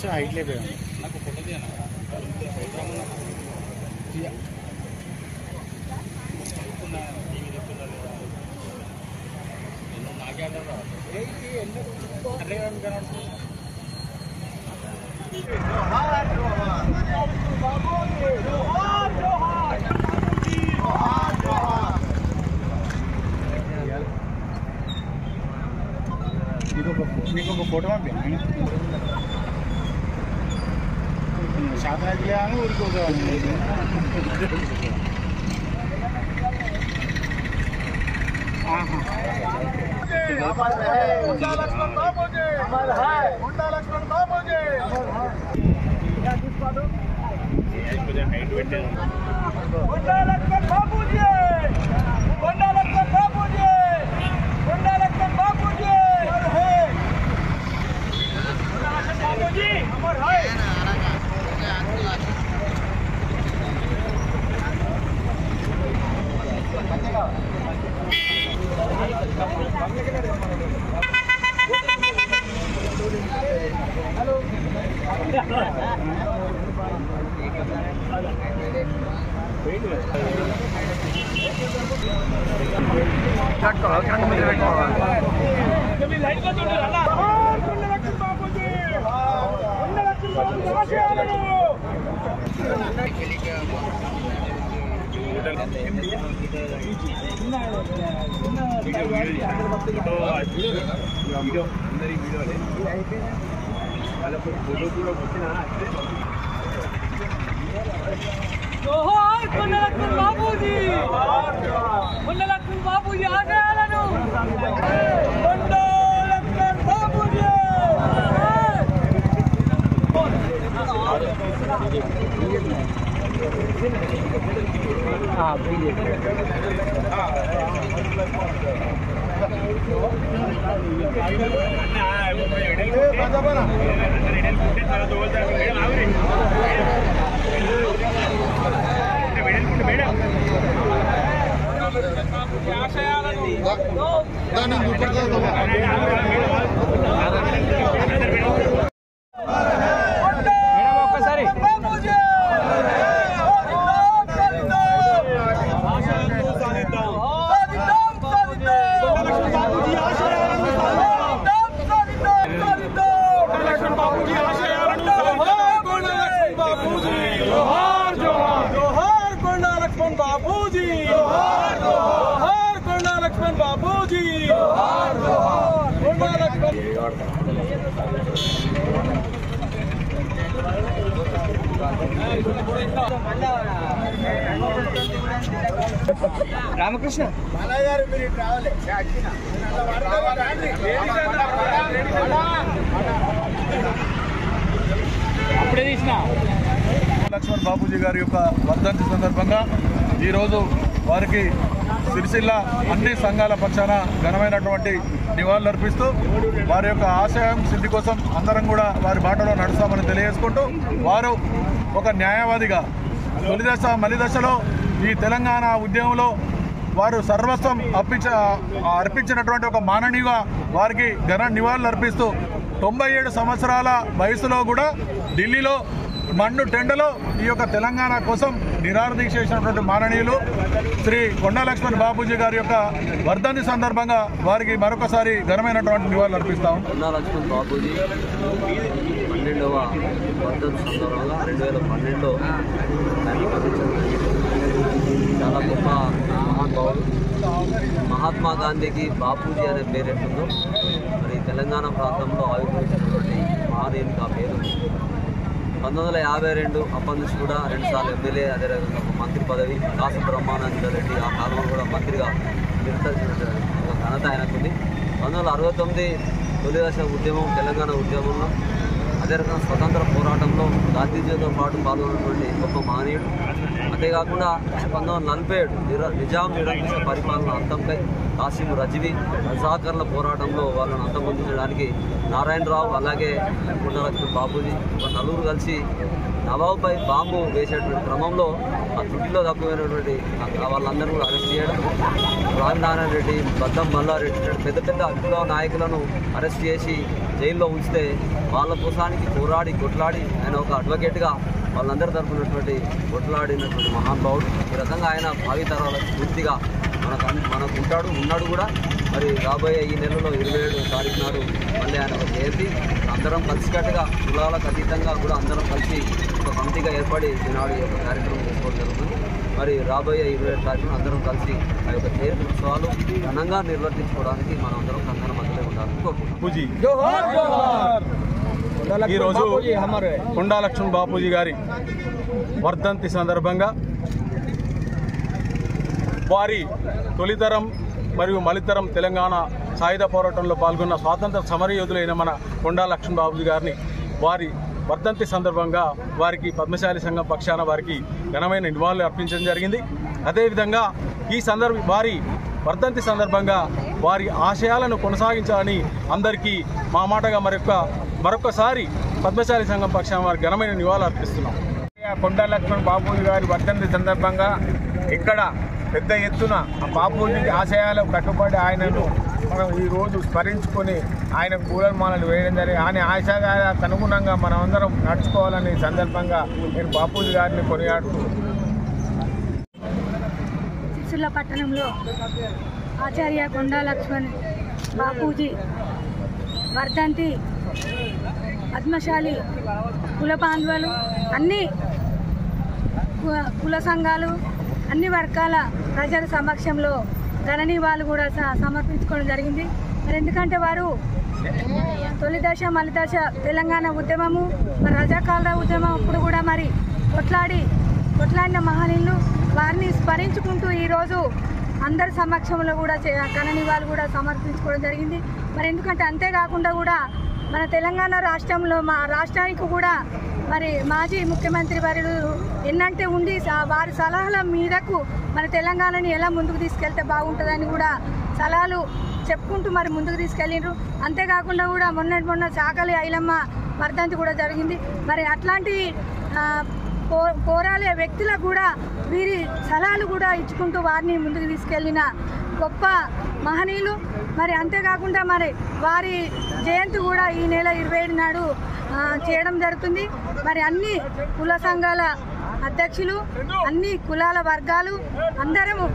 కొంచెం హైట్ లేకపోయాను నాకు ఫోటో తీయనా నాకే అంటారా నీకు ఒక ఫోటో పంపాను శాతరాజులే అని ఊరుకోవాలి जोहार కొండలక్ష్మణ్ బాబూజీ కొండలక్ష్మణ్ బాబూజీ ఆశయాలను కొండలక్ష్మణ్ బాబూజీ రామకృష్ణ అప్పుడే తీసిన లక్ష్మణ్ బాబూజీ గారి యొక్క వర్ధంతి సందర్భంగా ఈరోజు వారికి సిరిసిల్ల అన్ని సంఘాల పక్షాన ఘనమైనటువంటి నివాళులర్పిస్తూ వారి యొక్క ఆశయం సిద్ధి కోసం అందరం కూడా వారి బాటలో నడుస్తామని తెలియజేసుకుంటూ వారు ఒక న్యాయవాదిగా తొలి దశ మలి దశలో ఈ తెలంగాణ ఉద్యమంలో వారు సర్వస్వం అర్పించినటువంటి ఒక మాననీయుగా వారికి ఘన నివాళులు అర్పిస్తూ 97 సంవత్సరాల వయసులో కూడా ఢిల్లీలో మండు టెండలో ఈ యొక్క తెలంగాణ కోసం నిరాదీక్ష చేసినటువంటి మాననీయులు శ్రీ కొండా లక్ష్మణ్ బాబూజీ గారి యొక్క వర్ధంతి సందర్భంగా వారికి మరొకసారి ఘనమైనటువంటి నివాళులు అర్పిస్తాం. కొండా లక్ష్మణ్ బాబూజీ 12వ వర్ధంతి సందర్భంగా 2012లో చాలా గొప్ప మహానుభావుడు. మహాత్మా గాంధీకి బాపూజీ అనే పేరు ఎట్టుందో మరి తెలంగాణ ప్రాంతంలో ఆవిర్భవించినటువంటి మహాదేవునికి ఆ పేరు 1952 అప్పటి నుంచి కూడా 2 సార్లు ఎమ్మెల్యే, అదేవిధంగా ఒక మంత్రి పదవి, కాసు బ్రహ్మానంద రెడ్డి ఆ కాలంలో కూడా మంత్రిగా ఒక ఘనత ఆయనకుంది. 1969 తొలి దశ ఉద్యమం, తెలంగాణ ఉద్యమంలో అదేవిధంగా స్వతంత్ర పోరాటంలో గాంధీజీతో పాటు పాల్గొన్నటువంటి గొప్ప మహనీయుడు. అంతేకాకుండా 1947 నిజాం నిరంకుశ పరిపాలన అంతంపై కాసిం రజ్వీ రజాకర్ల పోరాటంలో వాళ్ళను అంతమొందించడానికి నారాయణరావు అలాగే కొండలక్ష్మణ్ బాపూజీ నలుగురు కలిసి నవాబుపై బాంబు వేసేటువంటి క్రమంలో ఆ త్రుటిలో తక్కువైనటువంటి వాళ్ళందరూ కూడా అరెస్ట్ చేయడం, రామనారాయణ రెడ్డి, బద్దం మల్లారెడ్డి పెద్ద పెద్ద విప్లవ నాయకులను అరెస్ట్ చేసి జైల్లో ఉంచితే వాళ్ళ కోసానికి పోరాడి కొట్లాడి ఆయన ఒక అడ్వకేట్గా వాళ్ళందరి తరపునటువంటి కొట్లాడినటువంటి మహానుభావుడు. ఈ రకంగా ఆయన భావితరాలకు పూర్తిగా మనకు ఉన్నాడు కూడా. మరి రాబోయే ఈ నెలలో 27వ తారీఖు నాడు మళ్ళీ ఆయన ఒక జయంతి. అందరం కలిసికట్టుగా కులాలకు అతీతంగా కూడా అందరం కలిసి ఒక కమిటీగా ఏర్పడి ఈనాడు ఈ యొక్క కార్యక్రమం చేసుకోవడం జరుగుతుంది. మరి రాబోయే 27వ తారీఖున అందరం కలిసి ఆ యొక్క జయంతి ఉత్సవాలు ఘనంగా నిర్వర్తించుకోవడానికి మనం అందరం కంకణ మధ్యలో ఉండాలని కోరుకుంటున్నాం. ఈరోజు కొండలక్ష్మణ్ బాపూజీ గారి వర్ధంతి సందర్భంగా వారి తొలితరం మరియు మలితరం తెలంగాణ సాయుధ పోరాటంలో పాల్గొన్న స్వాతంత్ర సమరయోధులైన మన కొండలక్ష్మణ్ బాపూజీ గారిని వారి వర్ధంతి సందర్భంగా వారికి పద్మశాలి సంఘం పక్షాన వారికి ఘనమైన నివాళులు అర్పించడం జరిగింది. అదేవిధంగా వారి వర్ధంతి సందర్భంగా వారి ఆశయాలను కొనసాగించాలని అందరికీ మా మాటగా మరొకసారి పద్మశాలి సంఘం పక్షాన వారికి ఘనమైన నివాళులు అర్పిస్తున్నాం. కొండలక్ష్మణ్ బాపూజీ గారి వర్ధంతి సందర్భంగా ఇక్కడ పెద్ద ఎత్తున ఆ బాపూజీ ఆశయాలు కట్టుబడి ఆయనను మనం ఈరోజు స్మరించుకొని ఆయన పూలమాలలు వేయడం జరిగింది. ఆయన ఆశయాలకు అనుగుణంగా మనం అందరం నడుచుకోవాలనే సందర్భంగా నేను బాపూజీ గారిని కొనియాడుతూ సిరిసిల్ల పట్టణంలో ఆచార్య కొండలక్ష్మణ్ బాపూజీ వర్ధంతి పద్మశాలి కుల బాంధవులు అన్ని కుల సంఘాలు అన్ని వర్గాల ప్రజల సమక్షంలో ఘననీవాళులు కూడా సమర్పించుకోవడం జరిగింది. మరి ఎందుకంటే వారు తొలి దశ మలి దశ తెలంగాణ ఉద్యమము మరి రజాకాల ఉద్యమం అప్పుడు కూడా మరి కొట్లాడిన మహనీయులు వారిని స్మరించుకుంటూ ఈరోజు అందరి సమక్షంలో కూడా ఘననీవాళులు కూడా సమర్పించుకోవడం జరిగింది. మరి ఎందుకంటే అంతేకాకుండా కూడా మన తెలంగాణ రాష్ట్రంలో మా రాష్ట్రానికి కూడా మరి మాజీ ముఖ్యమంత్రి వర్యులు ఎన్నంటే ఉండి వారి సలహాల మీదకు మన తెలంగాణని ఎలా ముందుకు తీసుకెళ్తే బాగుంటుందని కూడా సలహాలు చెప్పుకుంటూ మరి ముందుకు తీసుకెళ్ళిండ్రు. అంతేకాకుండా కూడా మొన్న చాకలి ఐలమ్మ వర్ధంతి కూడా జరిగింది. మరి అట్లాంటి పోరాడే వ్యక్తులకు కూడా వీరి సలహాలు కూడా ఇచ్చుకుంటూ వారిని ముందుకు తీసుకెళ్లిన గొప్ప మహనీయులు. మరి అంతేకాకుండా మరి వారి జయంతి కూడా ఈ నెల 27 నాడు చేయడం జరుగుతుంది. మరి అన్ని కుల సంఘాల అధ్యక్షులు అన్ని కులాల వర్గాలు అందరము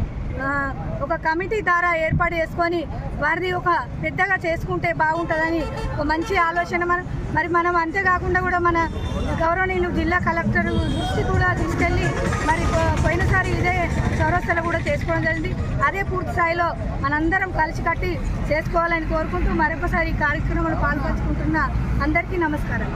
ఒక కమిటీ ద్వారా ఏర్పాటు చేసుకొని వారిది ఒక పెద్దగా చేసుకుంటే బాగుంటుందని ఒక మంచి ఆలోచన. మరి మనం అంతేకాకుండా కూడా మన గౌరవనీయులు జిల్లా కలెక్టర్ దృష్టి కూడా తీసుకెళ్ళి మరి పోయినసారి ఇదే చౌరస్తాలో కూడా చేసుకోవడం జరిగింది. అదే పూర్తి స్థాయిలో మనందరం కలిసికట్టి చేసుకోవాలని కోరుకుంటూ మరొకసారి ఈ కార్యక్రమంలో పాల్పంచుకుంటున్న అందరికీ నమస్కారం.